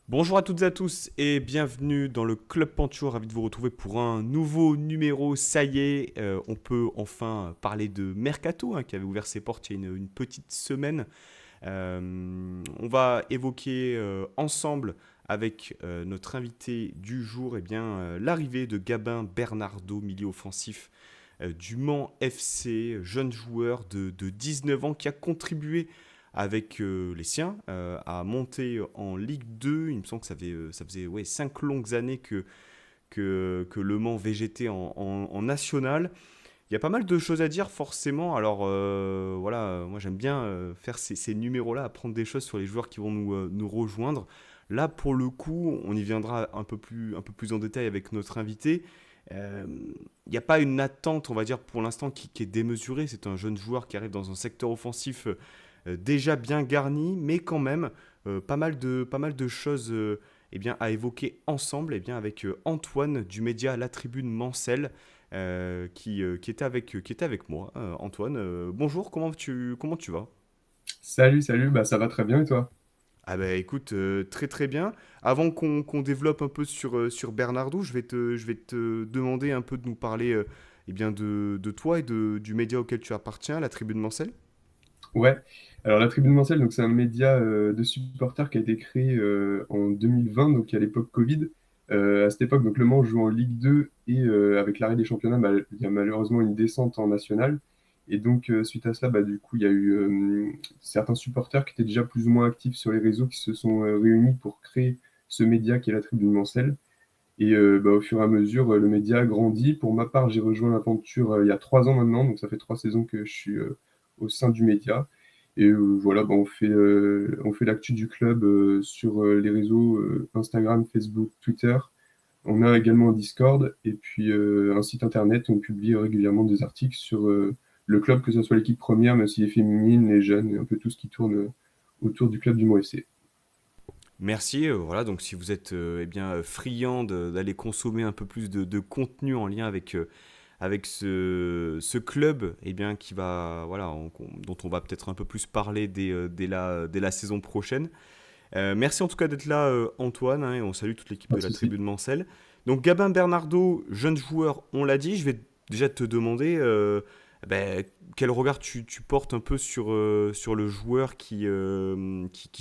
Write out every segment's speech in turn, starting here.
Bonjour à toutes et à tous et bienvenue dans le Club Pancho. Ravi de vous retrouver pour un nouveau numéro. Ça y est, on peut enfin parler de Mercato qui avait ouvert ses portes il y a une petite semaine. On va évoquer ensemble avec notre invité du jour l'arrivée de Gabin Bernardo, milieu offensif du Mans FC, jeune joueur de 19 ans qui a contribué avec les siens à monter en Ligue 2. Il me semble que ça faisait 5 longues années que Le Mans végétait en national. Il y a pas mal de choses à dire forcément. Alors voilà, moi j'aime bien faire ces numéros-là, apprendre des choses sur les joueurs qui vont nous rejoindre. Là pour le coup, on y viendra un peu plus en détail avec notre invité. Il n'y a pas une attente, on va dire, pour l'instant qui est démesurée. C'est un jeune joueur qui arrive dans un secteur offensif déjà bien garni, mais quand même pas mal de choses à évoquer ensemble avec Antoine du média La Tribune Mancel qui était avec moi. Antoine, bonjour, comment tu vas? Salut, salut, bah ça va très bien et toi? Ah bah écoute, très très bien. Avant qu'on développe un peu sur Bernardo, je vais te demander un peu de nous parler de toi et du média auquel tu appartiens, la Tribune Mancel. Ouais, alors la Tribune Mensuelle, donc c'est un média de supporters qui a été créé en 2020, donc à l'époque Covid. À cette époque, donc Le Mans joue en Ligue 2 et avec l'arrêt des championnats, bah, il y a malheureusement une descente en national. Et donc suite à cela, bah, du coup, il y a eu certains supporters qui étaient déjà plus ou moins actifs sur les réseaux qui se sont réunis pour créer ce média qui est la Tribune Mancelle. Et bah, au fur et à mesure, le média grandit. Pour ma part, j'ai rejoint l'aventure il y a 3 ans maintenant, donc ça fait 3 saisons que je suis au sein du média. Et voilà, bah, on fait l'actu du club sur les réseaux Instagram, Facebook, Twitter. On a également un Discord et puis un site internet. On publie régulièrement des articles sur le club, que ce soit l'équipe première, mais aussi les féminines, les jeunes, et un peu tout ce qui tourne autour du club du Mont FC. Merci. Voilà, donc si vous êtes friand d'aller consommer un peu plus de contenu en lien avec ce club qui va, voilà, dont on va peut-être un peu plus parler dès la saison prochaine. Merci en tout cas d'être là, Antoine, et on salue toute l'équipe Pas de de la souci. Tribune Mancel. Donc Gabin Bernardo, jeune joueur, on l'a dit, je vais déjà te demander quel regard tu portes un peu sur le joueur qui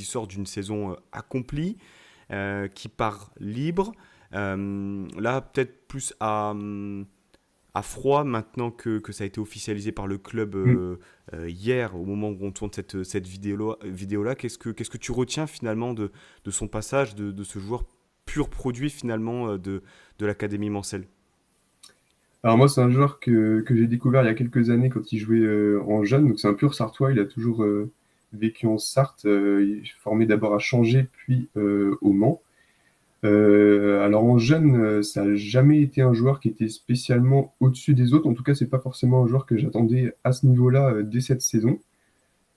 sort d'une saison accomplie, qui part libre. Là, peut-être plus à froid maintenant que ça a été officialisé par le club Mm. hier, au moment où on tourne cette vidéo-là. Qu'est-ce que tu retiens finalement de son passage, de ce joueur pur produit finalement de l'Académie Mancel? Alors moi, c'est un joueur que j'ai découvert il y a quelques années quand il jouait en jeune. Donc c'est un pur Sartois. Il a toujours vécu en Sarthe. Il est formé d'abord à Changé, puis au Mans. Alors en jeune, ça n'a jamais été un joueur qui était spécialement au-dessus des autres. En tout cas, c'est pas forcément un joueur que j'attendais à ce niveau-là dès cette saison.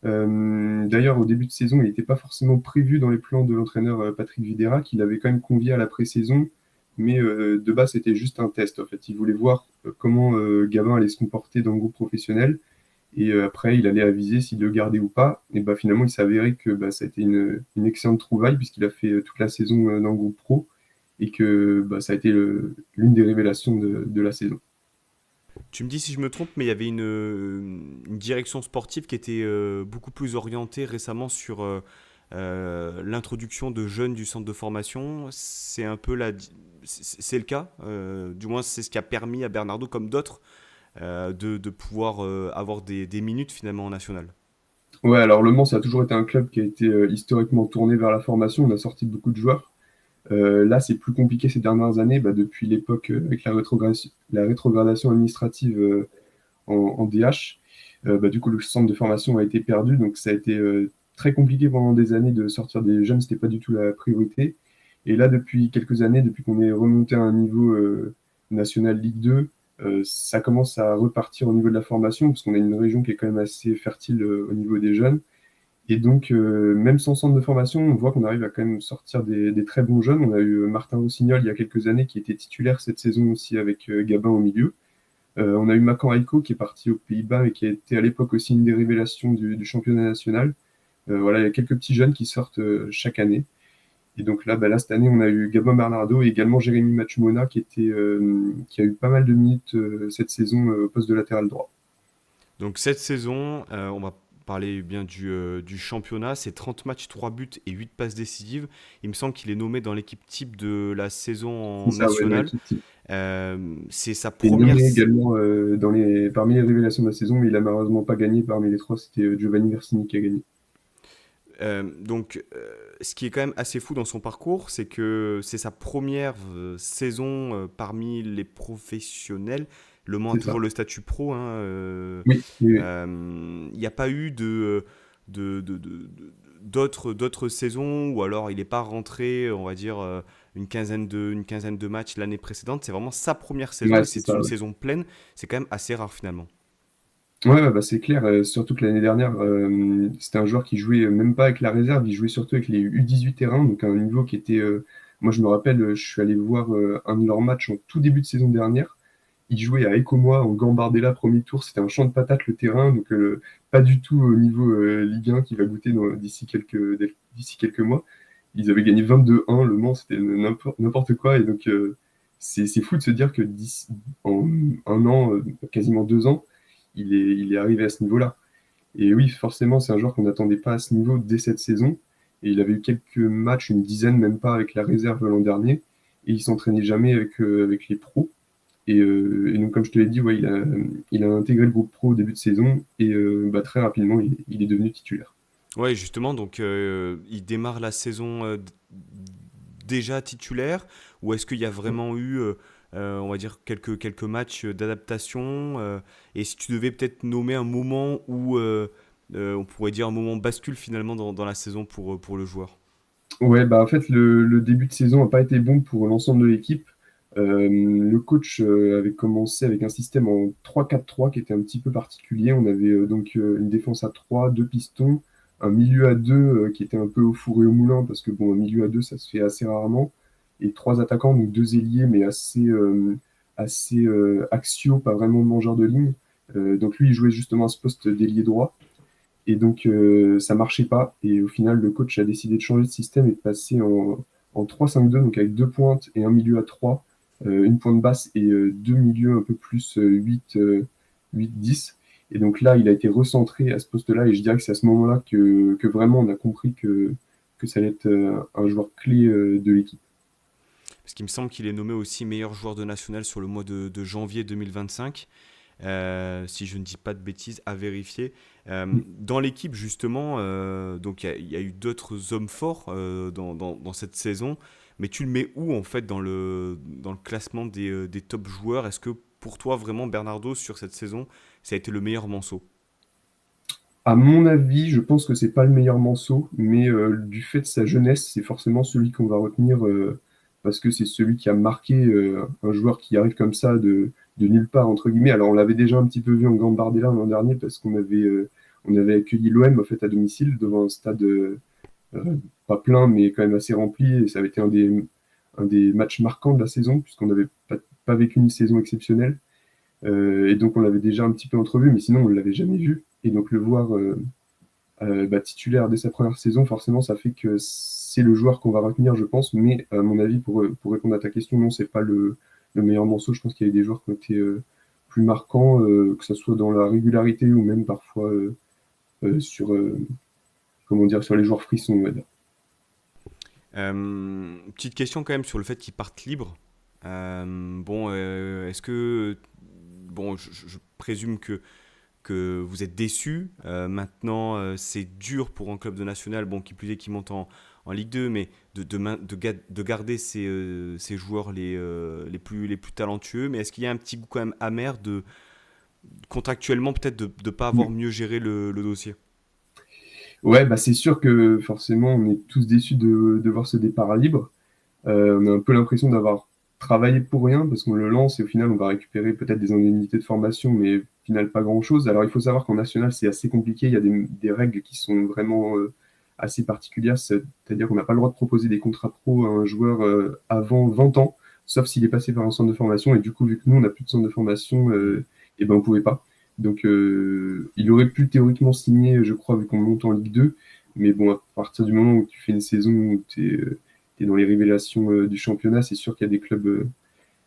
D'ailleurs, au début de saison, il n'était pas forcément prévu dans les plans de l'entraîneur Patrick Vieira, qu'il avait quand même convié à la pré-saison, mais de base, c'était juste un test. En fait, il voulait voir comment Gavin allait se comporter dans le groupe professionnel, et après, il allait aviser s'il le gardait ou pas. Et bah, finalement, il s'est avéré que bah, ça a été une excellente trouvaille, puisqu'il a fait toute la saison dans le groupe pro, et que bah, ça a été l'une des révélations de la saison. Tu me dis si je me trompe, mais il y avait une direction sportive qui était beaucoup plus orientée récemment sur l'introduction de jeunes du centre de formation. C'est un peu c'est le cas. Du moins, c'est ce qui a permis à Bernardo, comme d'autres, de pouvoir avoir des minutes finalement en national. Ouais, alors Le Mans, ça a toujours été un club qui a été historiquement tourné vers la formation. On a sorti beaucoup de joueurs. Là, c'est plus compliqué ces dernières années, bah, depuis l'époque avec la rétrogradation administrative en DH. Bah, du coup, le centre de formation a été perdu, donc ça a été très compliqué pendant des années de sortir des jeunes, c'était pas du tout la priorité. Et là, depuis quelques années, depuis qu'on est remonté à un niveau national Ligue 2, ça commence à repartir au niveau de la formation, parce qu'on a une région qui est quand même assez fertile au niveau des jeunes. Et donc, même sans centre de formation, on voit qu'on arrive à quand même sortir des très bons jeunes. On a eu Martin Rossignol il y a quelques années qui était titulaire cette saison aussi avec Gabin au milieu. On a eu Makan Aiko qui est parti aux Pays-Bas et qui a été à l'époque aussi une des révélations du championnat national. Voilà, il y a quelques petits jeunes qui sortent chaque année. Et donc là, bah, là, cette année, on a eu Gabon Bernardo et également Jérémy Machumona qui a eu pas mal de minutes cette saison au poste de latéral droit. Donc cette saison, on va parler bien du championnat, c'est 30 matchs, 3 buts et 8 passes décisives. Il me semble qu'il est nommé dans l'équipe type de la saison C'est en ça, ouais, dans nationale. l'équipe type. C'est sa Il est première. nommé également parmi les révélations de la saison, mais il a malheureusement pas gagné. Parmi les trois, c'était Giovanni Versini qui a gagné. Ce qui est quand même assez fou dans son parcours, c'est que c'est sa première saison parmi les professionnels. Le Mans a C'est toujours ça. le statut pro, hein. Oui, oui, oui. Il n'y a pas eu d'autres saisons, ou alors il n'est pas rentré, on va dire, une quinzaine de matchs l'année précédente. C'est vraiment sa première saison Ouais, et c'est c'est ça. une Ouais, saison pleine. C'est quand même assez rare finalement. ouais, ouais, bah, c'est clair. Surtout que l'année dernière, c'était un joueur qui jouait même pas avec la réserve, il jouait surtout avec les U18 terrains, donc à un niveau qui était. Moi, je me rappelle, je suis allé voir un de leurs matchs en tout début de saison dernière. Il jouait à Ecomois en Gambardella premier tour. C'était un champ de patates le terrain, donc pas du tout au niveau Ligue 1 qui va goûter d'ici quelques mois. Ils avaient gagné 22-1, Le Mans, c'était n'importe quoi. Et donc, c'est fou de se dire que en un an, quasiment 2 ans, il est arrivé à ce niveau-là. Et oui, forcément, c'est un joueur qu'on n'attendait pas à ce niveau dès cette saison. Et il avait eu quelques matchs, une dizaine, même pas, avec la réserve l'an dernier. Et il s'entraînait jamais avec les pros. Et donc, comme je te l'ai dit, ouais, il a intégré le groupe pro au début de saison. Et bah, très rapidement, il est devenu titulaire. Ouais, justement, donc il démarre la saison déjà titulaire, ou est-ce qu'il y a vraiment eu, on va dire, quelques matchs d'adaptation et si tu devais peut-être nommer un moment où, on pourrait dire un moment bascule finalement dans la saison pour le joueur. Ouais, bah en fait, le début de saison n'a pas été bon pour l'ensemble de l'équipe. Le coach avait commencé avec un système en 3-4-3 qui était un petit peu particulier. On avait donc une défense à 3, deux pistons, un milieu à 2 qui était un peu au four et au moulin parce que bon, un milieu à 2 ça se fait assez rarement, et trois attaquants, donc deux ailiers mais assez axiaux, pas vraiment mangeurs de ligne. Donc lui, il jouait justement à ce poste d'ailier droit. Et donc, ça marchait pas. Et au final, le coach a décidé de changer de système et de passer en 3-5-2, donc avec deux pointes et un milieu à 3, une pointe basse et deux milieux un peu plus 8-10. Et donc là, il a été recentré à ce poste-là. Et je dirais que c'est à ce moment-là que vraiment on a compris que ça allait être un joueur clé de l'équipe. Parce qu'il me semble qu'il est nommé aussi meilleur joueur de national sur le mois de janvier 2025. Si je ne dis pas de bêtises, à vérifier. Dans l'équipe, justement, donc il y a eu d'autres hommes forts dans cette saison, mais tu le mets où en fait dans le classement des top joueurs? Est-ce que pour toi, vraiment, Bernardo, sur cette saison, ça a été le meilleur morceau? À mon avis, je pense que c'est pas le meilleur morceau, mais du fait de sa jeunesse, c'est forcément celui qu'on va retenir parce que c'est celui qui a marqué un joueur qui arrive comme ça de nulle part, entre guillemets. Alors, on l'avait déjà un petit peu vu en Gambardella l'an dernier parce qu'on avait accueilli l'OM en fait, à domicile devant un stade euh, pas plein, mais quand même assez rempli. Et ça avait été un des matchs marquants de la saison puisqu'on n'avait pas vécu une saison exceptionnelle. Et donc, on l'avait déjà un petit peu entrevu, mais sinon, on ne l'avait jamais vu. Et donc, le voir bah, titulaire dès sa première saison, forcément, ça fait que c'est le joueur qu'on va retenir, je pense. Mais à mon avis, pour répondre à ta question, non, c'est pas le meilleur morceau. Je pense qu'il y a des joueurs qui ont été plus marquants, que ce soit dans la régularité ou même parfois sur, comment dire, sur les joueurs frissons, on va dire. Petite question quand même sur le fait qu'ils partent libres. Bon, est-ce que... Bon, je présume que vous êtes déçu. Maintenant, c'est dur pour un club de national, bon, qui plus est qui monte en Ligue 2, mais de garder ces joueurs les plus talentueux. Mais est-ce qu'il y a un petit goût quand même amer contractuellement peut-être de ne pas avoir mieux géré le dossier? Ouais, bah c'est sûr que forcément, on est tous déçus de voir ce départ à libre. On a un peu l'impression d'avoir travaillé pour rien parce qu'on le lance et au final, on va récupérer peut-être des indemnités de formation, mais au final, pas grand-chose. Alors, il faut savoir qu'en national, c'est assez compliqué. Il y a des règles qui sont vraiment assez particulières. C'est-à-dire qu'on n'a pas le droit de proposer des contrats pro à un joueur avant 20 ans, sauf s'il est passé par un centre de formation. Et du coup, vu que nous, on n'a plus de centre de formation, et ben, on pouvait pas. Donc, il aurait pu théoriquement signer, je crois, vu qu'on monte en Ligue 2. Mais bon, à partir du moment où tu fais une saison où tu t'es dans les révélations du championnat, c'est sûr qu'il y a des clubs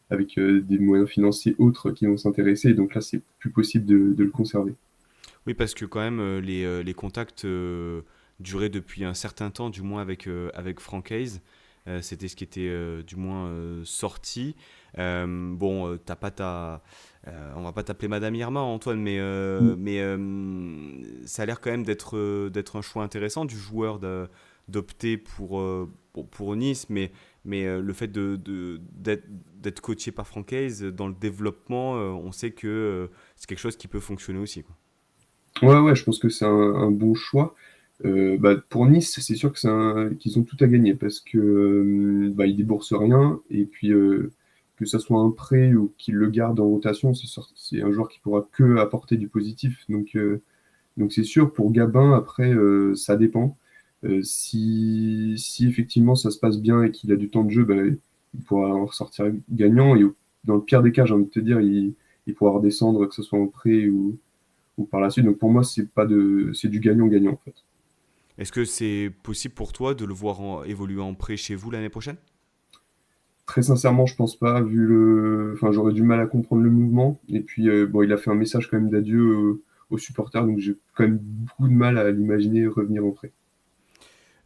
avec des moyens financiers autres qui vont s'intéresser. Et donc là, c'est plus possible de le conserver. Oui, parce que quand même, les contacts duraient depuis un certain temps, du moins avec Frank Hayes. C'était ce qui était du moins sorti. Bon, on va pas t'appeler Madame Irma, Antoine, Mm. ça a l'air quand même d'être un choix intéressant du joueur d'opter pour Nice, le fait d'être coaché par Frank Hayes dans le développement, on sait que c'est quelque chose qui peut fonctionner aussi, quoi. Ouais, ouais, je pense que c'est un bon choix. Bah, pour Nice, c'est sûr que qu'ils ont tout à gagner parce que bah, ils déboursent rien et puis que ça soit un prêt ou qu'ils le gardent en rotation, c'est un joueur qui pourra que apporter du positif. Donc c'est sûr, pour Gabin, après, ça dépend. Si effectivement ça se passe bien et qu'il a du temps de jeu, bah, il pourra en ressortir gagnant. Et dans le pire des cas, j'ai envie de te dire, il pourra redescendre, que ce soit en prêt ou par la suite. Donc pour moi, c'est du gagnant-gagnant en fait. Est-ce que c'est possible pour toi de le voir évoluer en prêt chez vous l'année prochaine? Très sincèrement, je pense pas, enfin, j'aurais du mal à comprendre le mouvement. Et puis, bon, il a fait un message quand même d'adieu aux supporters, donc j'ai quand même beaucoup de mal à l'imaginer revenir en prêt.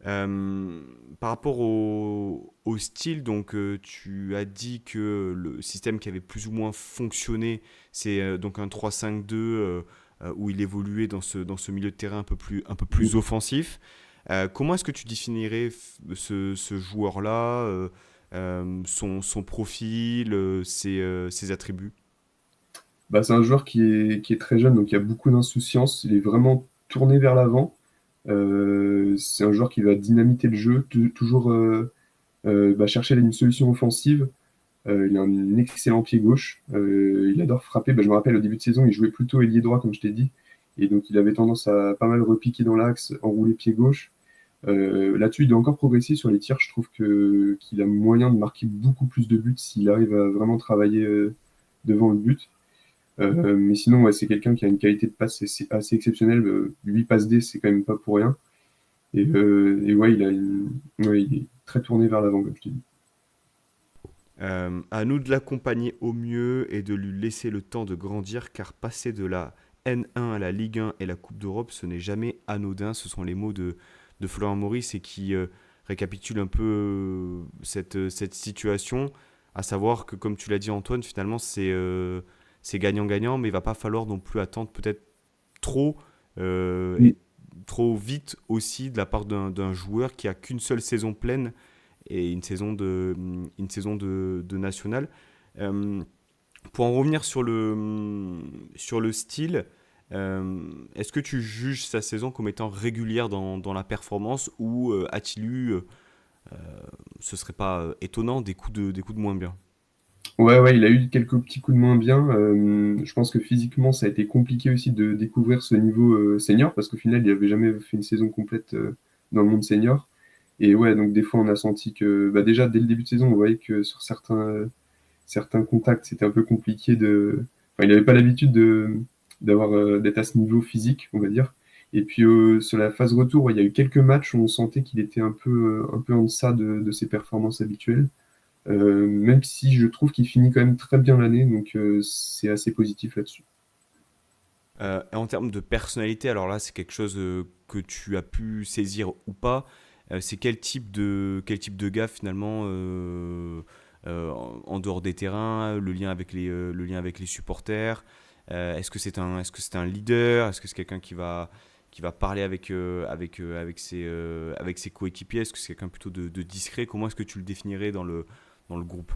Euh, Par rapport au style, donc tu as dit que le système qui avait plus ou moins fonctionné, c'est donc un 3-5-2 où il évoluait dans ce milieu de terrain un peu plus offensif. Comment est-ce que tu définirais ce joueur-là, son profil, ses attributs? Bah, c'est un joueur qui est très jeune, donc il a beaucoup d'insouciance. Il est vraiment tourné vers l'avant. C'est un joueur qui va dynamiter le jeu, toujours bah, chercher une solution offensive. Il a un excellent pied gauche. Il adore frapper. Bah, je me rappelle au début de saison, il jouait plutôt ailier droit, comme je t'ai dit. Et donc, il avait tendance à pas mal repiquer dans l'axe, enrouler pied gauche. Là-dessus, il doit encore progresser sur les tirs. Je trouve qu'il a moyen de marquer beaucoup plus de buts s'il arrive à vraiment travailler devant le but. Mais sinon, ouais, c'est quelqu'un qui a une qualité de passe assez exceptionnelle. 8 passes D, c'est quand même pas pour rien. Et ouais, ouais, il est très tourné vers l'avant, comme je t'ai dit. À nous de l'accompagner au mieux et de lui laisser le temps de grandir, car passer de la N1 à la Ligue 1 et la Coupe d'Europe, ce n'est jamais anodin. Ce sont les mots de Florent Maurice et qui récapitulent un peu cette situation. À savoir que, comme tu l'as dit, Antoine, finalement, c'est gagnant-gagnant, mais il va pas falloir non plus attendre peut-être trop Mm. et trop vite aussi de la part d'un joueur qui a qu'une seule saison pleine et une saison de national. Euh, pour en revenir sur le style, est-ce que tu juges sa saison comme étant régulière dans la performance ou a-t-il eu, ce serait pas étonnant, des coups de moins bien? Ouais, ouais, il a eu quelques petits coups de moins bien. Je pense que physiquement, ça a été compliqué aussi de découvrir ce niveau senior, parce qu'au final, il n'avait jamais fait une saison complète dans le monde senior. Et ouais, donc des fois, on a senti que, bah, déjà, dès le début de saison, on voyait que sur certains contacts, c'était un peu compliqué Enfin, il n'avait pas l'habitude d'être à ce niveau physique, on va dire. Et puis, sur la phase retour, ouais, il y a eu quelques matchs où on sentait qu'il était un peu en deçà de ses performances habituelles. Même si je trouve qu'il finit quand même très bien l'année, donc c'est assez positif là-dessus. Et en termes de personnalité, alors là, c'est quelque chose que tu as pu saisir ou pas. C'est quel type de gars finalement en dehors des terrains, le lien avec les supporters. Est-ce que c'est un leader? Est-ce que c'est quelqu'un qui va parler avec ses coéquipiers? Est-ce que c'est quelqu'un plutôt de discret? Comment est-ce que tu le définirais dans le groupe?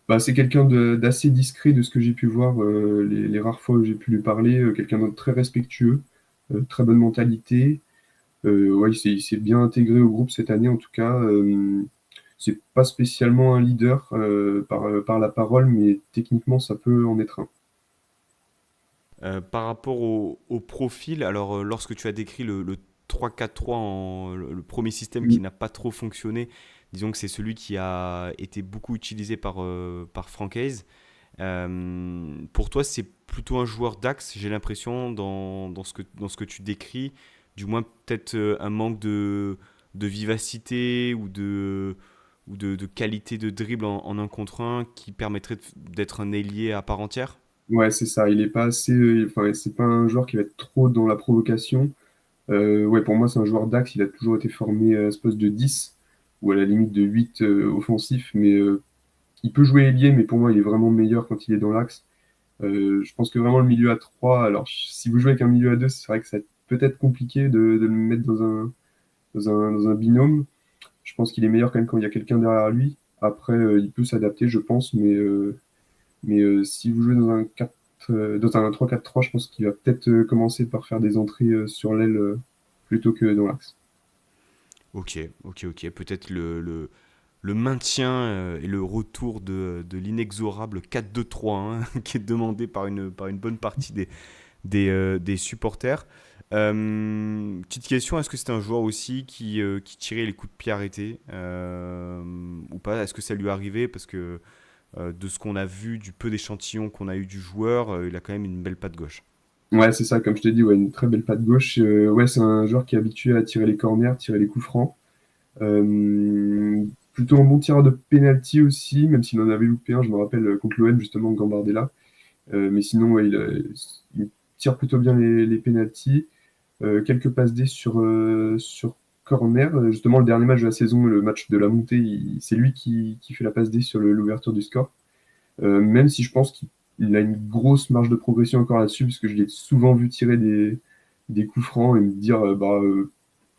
Bah, c'est quelqu'un d'assez discret de ce que j'ai pu voir les rares fois où j'ai pu lui parler, quelqu'un de très respectueux, très bonne mentalité. Ouais, il s'est bien intégré au groupe cette année en tout cas. C'est pas spécialement un leader par la parole, mais techniquement ça peut en être un. Par rapport au profil, alors lorsque tu as décrit le 3-4-3, le premier système qui Mm. n'a pas trop fonctionné, disons que c'est celui qui a été beaucoup utilisé par Frank Hayes. Pour toi, c'est plutôt un joueur d'axe, j'ai l'impression, dans ce que tu décris, du moins peut-être un manque de vivacité ou de qualité de dribble en un contre un qui permettrait d'être un ailier à part entière? Ouais, c'est ça. Il est pas assez. Enfin, c'est pas un joueur qui va être trop dans la provocation. Ouais, pour moi, c'est un joueur d'axe. Il a toujours été formé à ce poste de 10 ou à la limite de 8 offensif. Mais il peut jouer ailier, mais pour moi, il est vraiment meilleur quand il est dans l'axe. Je pense que vraiment le milieu à 3. Alors, si vous jouez avec un milieu à 2, c'est vrai que ça peut être compliqué de le mettre dans un binôme. Je pense qu'il est meilleur quand même quand il y a quelqu'un derrière lui. Après, il peut s'adapter, je pense, mais si vous jouez dans un 3-4-3, je pense qu'il va peut-être commencer par faire des entrées sur l'aile plutôt que dans l'axe. Ok, ok, ok. Peut-être le maintien et le retour de l'inexorable 4-2-3 hein, qui est demandé par une bonne partie des supporters. Petite question, est-ce que c'est un joueur aussi qui tirait les coups de pied arrêtés ou pas? Est-ce que ça lui arrivait? Parce que de ce qu'on a vu, du peu d'échantillons qu'on a eu du joueur, il a quand même une belle patte gauche. Ouais, c'est ça, comme je t'ai dit, ouais, une très belle patte gauche. Ouais, c'est un joueur qui est habitué à tirer les corners, tirer les coups francs. Plutôt un bon tireur de penalty aussi, même s'il en avait loupé un, je me rappelle, contre l'OM, justement, Gambardella. Mais sinon, ouais, il tire plutôt bien les penalties. Quelques passes D sur corner. Justement, le dernier match de la saison, le match de la montée, c'est lui qui fait la passe D sur l'ouverture du score. Même si je pense qu'il a une grosse marge de progression encore là-dessus, parce que je l'ai souvent vu tirer des coups francs et me dire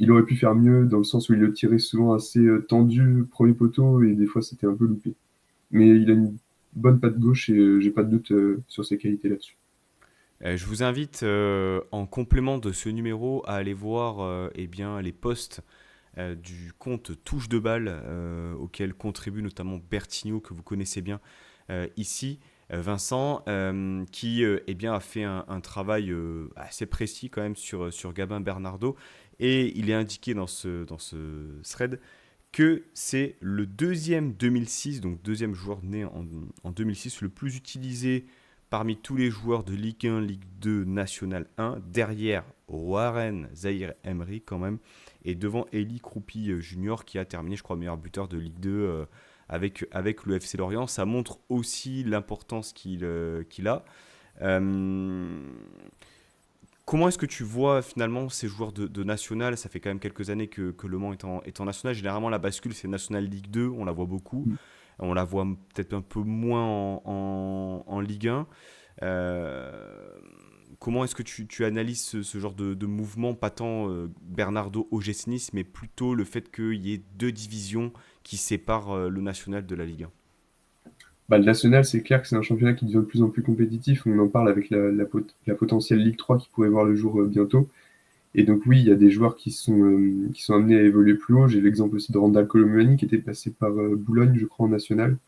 il aurait pu faire mieux, dans le sens où il le tirait souvent assez tendu, premier poteau, et des fois c'était un peu loupé. Mais il a une bonne patte gauche et j'ai pas de doute sur ses qualités là-dessus. Je vous invite en complément de ce numéro à aller voir eh bien, les posts du compte Touche de balle auquel contribue notamment Bertigno que vous connaissez bien ici. Vincent, qui eh bien, a fait un travail assez précis quand même sur Gabin Bernardo. Et il est indiqué dans ce thread que c'est le deuxième 2006, donc deuxième joueur né en 2006, le plus utilisé parmi tous les joueurs de Ligue 1, Ligue 2, National 1, derrière Warren Zahir Emery quand même, et devant Eli Kroupi Junior qui a terminé, je crois, meilleur buteur de Ligue 2 avec le FC Lorient. Ça montre aussi l'importance qu'il a. Euh, Comment est-ce que tu vois finalement ces joueurs de National? Ça fait quand même quelques années que Le Mans est en National. Généralement, la bascule, c'est National Ligue 2. On la voit beaucoup. On la voit peut-être un peu moins en Ligue 1. Euh, Comment est-ce que tu analyses ce genre de mouvement, pas tant Bernardo OGC Nice, mais plutôt le fait qu'il y ait deux divisions qui séparent le National de la Ligue 1? Bah, le national, c'est clair que c'est un championnat qui devient de plus en plus compétitif. On en parle avec la potentielle Ligue 3 qui pourrait voir le jour bientôt. Et donc oui, il y a des joueurs qui sont amenés à évoluer plus haut. J'ai l'exemple aussi de Randall Colomouani qui était passé par Boulogne, je crois, en national.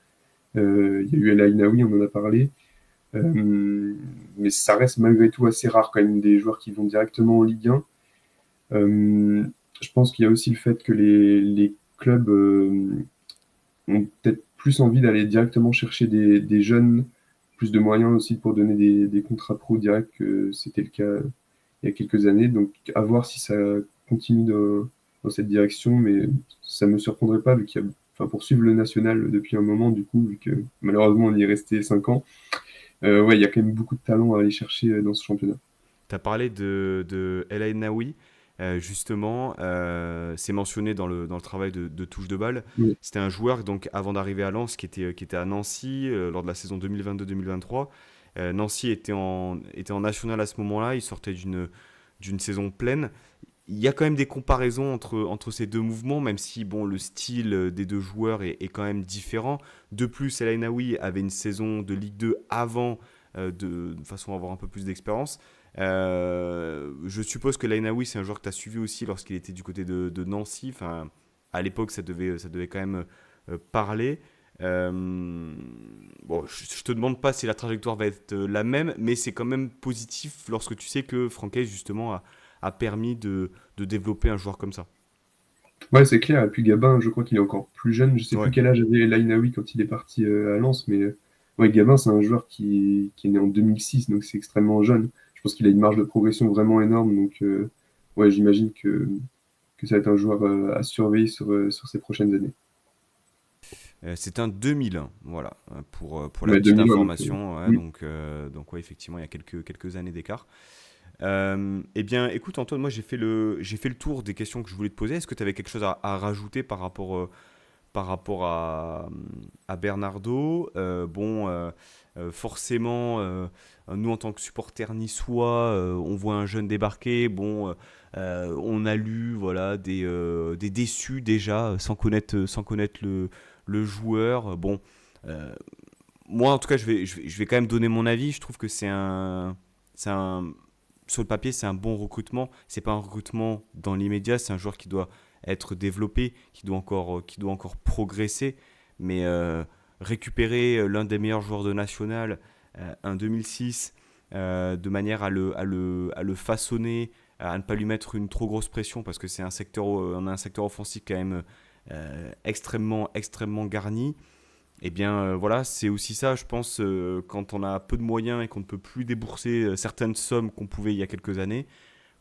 Il y a eu El Ainaoui, on en a parlé. Mais ça reste malgré tout assez rare quand même des joueurs qui vont directement en Ligue 1. Je pense qu'il y a aussi le fait que les clubs ont peut-être plus envie d'aller directement chercher des jeunes, plus de moyens aussi pour donner des contrats pro directs que c'était le cas il y a quelques années. Donc à voir si ça continue dans cette direction, mais ça ne me surprendrait pas vu qu'il y a, enfin, pour suivre le national depuis un moment, du coup, vu que malheureusement on y est resté 5 ans, ouais, il y a quand même beaucoup de talent à aller chercher dans ce championnat. Tu as parlé de El Ainaoui, justement, c'est mentionné dans le travail de touche de balle. Oui. C'était un joueur, donc, avant d'arriver à Lens, qui était à Nancy lors de la saison 2022-2023. Nancy était en national à ce moment-là, il sortait d'une saison pleine. Il y a quand même des comparaisons entre ces deux mouvements, même si bon, le style des deux joueurs est quand même différent. De plus, El Ainaoui avait une saison de Ligue 2 avant, de façon à avoir un peu plus d'expérience. Je suppose que Lainaoui, c'est un joueur que tu as suivi aussi lorsqu'il était du côté de Nancy. Enfin, à l'époque, ça devait quand même parler. Bon, je te demande pas si la trajectoire va être la même, mais c'est quand même positif lorsque tu sais que Franquès, justement, a permis de développer un joueur comme ça. Ouais, c'est clair. Et puis Gabin, je crois qu'il est encore plus jeune. Je sais plus Ouais. quel âge avait El Ainaoui quand il est parti à Lens, mais ouais, Gabin, c'est un joueur qui est né en 2006, donc c'est extrêmement jeune. Je pense qu'il a une marge de progression vraiment énorme, donc ouais, j'imagine que que ça va être un joueur à surveiller sur ces prochaines années. C'est un 2001, voilà, pour la Mais petite 2001, donc, information. Ouais, mm. donc ouais, effectivement, il y a quelques années d'écart. Eh bien, écoute, Antoine, moi j'ai fait le tour des questions que je voulais te poser. Est-ce que tu avais quelque chose à rajouter par rapport à Bernardo? Forcément, nous en tant que supporters niçois, on voit un jeune débarquer. On a lu voilà, des déçus déjà, sans connaître le joueur. Euh, Moi en tout cas, je vais quand même donner mon avis. Je trouve que c'est un, sur le papier, c'est un bon recrutement. C'est pas un recrutement dans l'immédiat, c'est un joueur qui doit être développé, qui doit encore progresser. Mais récupérer l'un des meilleurs joueurs de national, un 2006, de manière à le façonner, à ne pas lui mettre une trop grosse pression, parce que on a un secteur offensif quand même extrêmement garni. Eh bien, voilà, c'est aussi ça, je pense, quand on a peu de moyens et qu'on ne peut plus débourser certaines sommes qu'on pouvait il y a quelques années,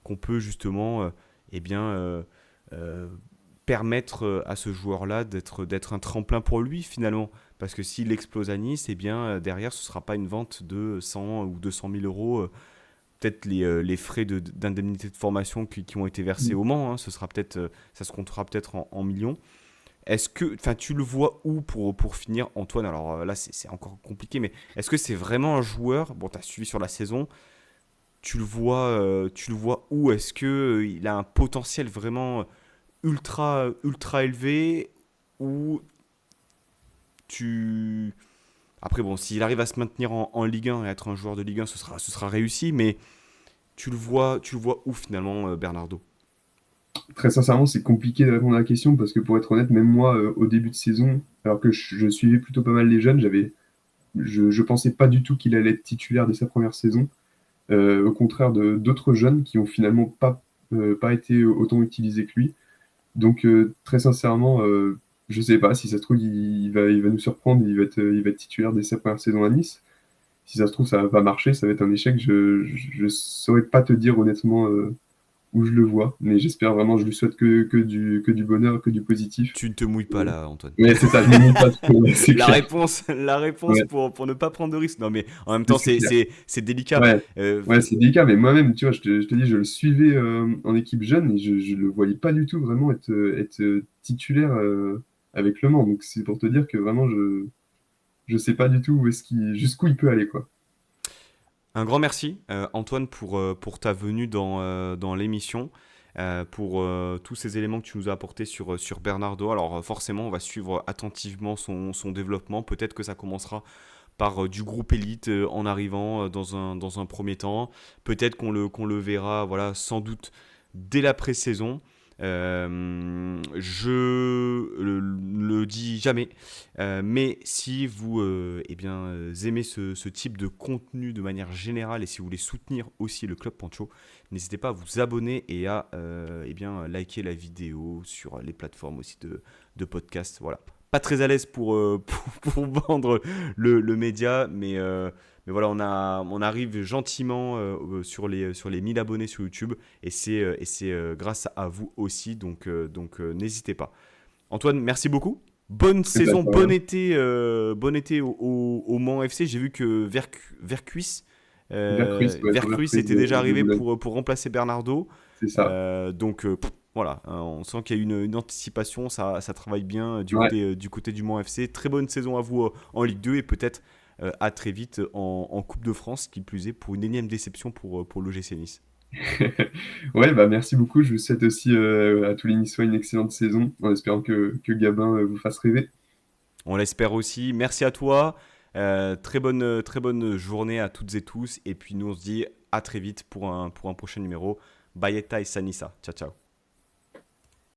qu'on peut justement eh bien, permettre à ce joueur-là d'être un tremplin pour lui finalement. Parce que s'il explose à Nice, eh bien, derrière, ce ne sera pas une vente de 100 ou 200 000 euros. Peut-être les frais d'indemnité de formation qui ont été versés au Mans, hein, ça se comptera peut-être en millions. Est-ce que, enfin, tu le vois où pour finir, Antoine? Alors là, c'est encore compliqué, mais est-ce que c'est vraiment un joueur? Bon, tu as suivi sur la saison, tu le vois où? Est-ce que il a un potentiel vraiment ultra élevé ou tu après bon, s'il arrive à se maintenir en Ligue 1 et être un joueur de Ligue 1, ce sera réussi, mais tu le vois où finalement, Bernardo? Très sincèrement, c'est compliqué de répondre à la question parce que pour être honnête, même moi, au début de saison, alors que je suivais plutôt pas mal les jeunes, je pensais pas du tout qu'il allait être titulaire dès sa première saison. Au contraire de d'autres jeunes qui ont finalement pas été autant utilisés que lui. Donc très sincèrement, je sais pas si ça se trouve il va nous surprendre, il va être titulaire dès sa première saison à Nice. Si ça se trouve ça va pas marcher, ça va être un échec. Je saurais pas te dire honnêtement où je le vois, mais j'espère vraiment, je lui souhaite que du bonheur, que du positif. Tu ne te mouilles pas là, Antoine. Mais c'est ça, je ne pas trop, c'est clair. La réponse Ouais, pour ne pas prendre de risque. Non, mais en même mais temps, c'est clair. c'est délicat. Ouais, Euh, ouais, c'est délicat, mais moi-même, tu vois, je te dis, je le suivais en équipe jeune et je le voyais pas du tout vraiment être titulaire avec Le Mans. Donc c'est pour te dire que vraiment, je sais pas du tout jusqu'où il peut aller, quoi. un grand merci, Antoine, pour ta venue dans l'émission, pour tous ces éléments que tu nous as apportés sur Bernardo. Alors forcément, on va suivre attentivement son développement. Peut-être que ça commencera par du groupe élite en arrivant dans un premier temps. Peut-être qu'on le verra, voilà, sans doute dès la pré-saison. Je le dis jamais, mais si vous aimez ce type de contenu de manière générale et si vous voulez soutenir aussi le Club Pancho, n'hésitez pas à vous abonner et à liker la vidéo sur les plateformes aussi de podcast. Voilà. Pas très à l'aise pour vendre le média, mais voilà, on arrive gentiment sur les 1000 abonnés sur YouTube et c'est grâce à vous aussi, donc n'hésitez pas. Antoine, merci beaucoup. Bonne Eh ben, saison, de rien. bon été au Mans FC. J'ai vu que Vercuis, Vercruis, ouais, sur Vercruis Vercruis était déjà de arrivé Boulogne. pour remplacer Bernardo. C'est ça. Voilà, hein, on sent qu'il y a une anticipation, ça travaille bien Ouais. du côté du Mans FC. Très bonne saison à vous en Ligue 2 et peut-être à très vite en Coupe de France, qui plus est, pour une énième déception pour l'OGC Nice. Ouais, bah merci beaucoup. Je vous souhaite aussi à tous les Niçois une excellente saison, en espérant que Gabin vous fasse rêver. On l'espère aussi. Merci à toi. Très bonne journée à toutes et tous. Et puis nous, on se dit à très vite pour un prochain numéro. Bayeta et Sanissa. Ciao, ciao.